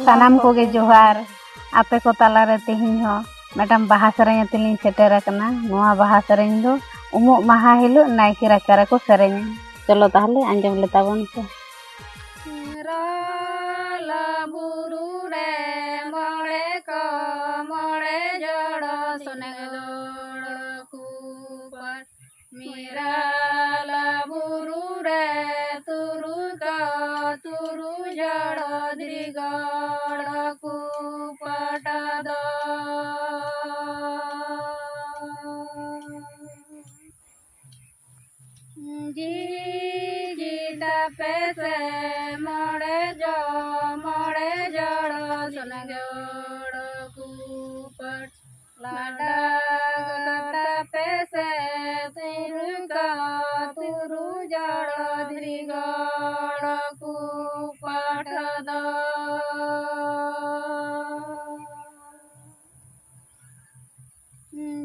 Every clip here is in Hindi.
सानाम कोगे जोहार आपे को तालारे तेहिं हो मैडम बाहा सेरेñ अतिलिñ सेटेर अकना नोआ बाहा सेरेñ दो उमुग माहा हिलो नायके राचा रे को सेरेñ चलो ताहले आंजम ले ताबन से राला बुरु रे मोड़े को मोड़े जोड़ो सुने जोड़ कुपर मेरा ला बुरु रे तुरु का तुरु जोड़ो द्रिगड़ कुपट दो जी जीता पैसे मोड़े जोड़ो सुन जोड़ो कुपट लाडा गता पैसे तुरु जोड़ो द्रिगड़ कुपट दो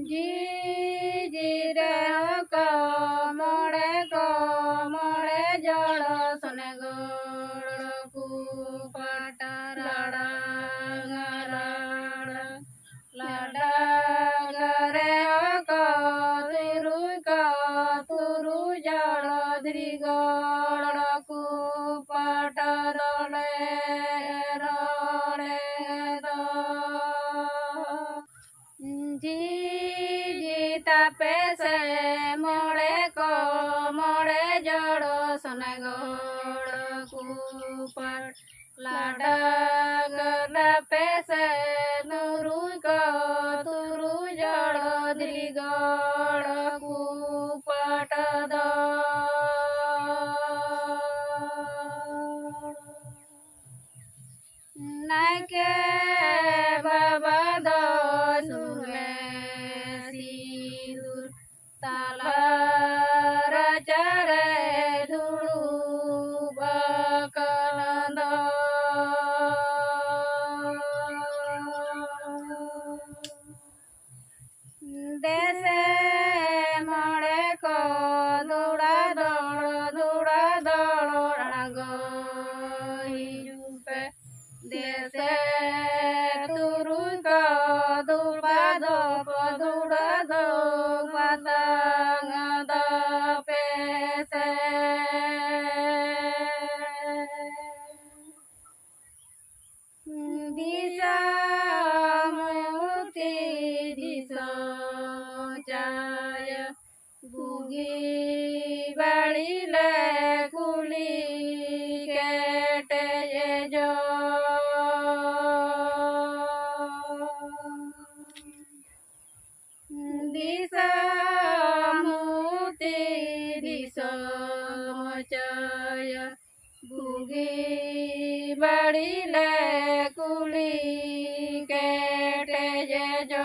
जी रे को मोड़े जोड़ो सुने गोड़ कुपट लाडा लाडा गरे को तुरु जोड़ो द्रिगड़ कुपट रोले रोड़े दो जी जीता पैसे मोड़े को मोड़े जोड़ो सुने गोड़ कुपट लाडा गला पैसे तुरु जोड़ो द्रिगड़ कुपट दो नाके बाबा दो सुने सिंदूर ताला रचरे धुड़ू बकल दो देसे मोड़े को दूड़ा दौड़ो रणगो हिजुपे देसे तुरु को दूड़ा दो पतंग दो पैसे दिशा मोती दिशो चाय गुगी बड़ी ले कुली केटे जो दिशा मोती दिशो चाय गुगी बड़ी ले कुली केटे जो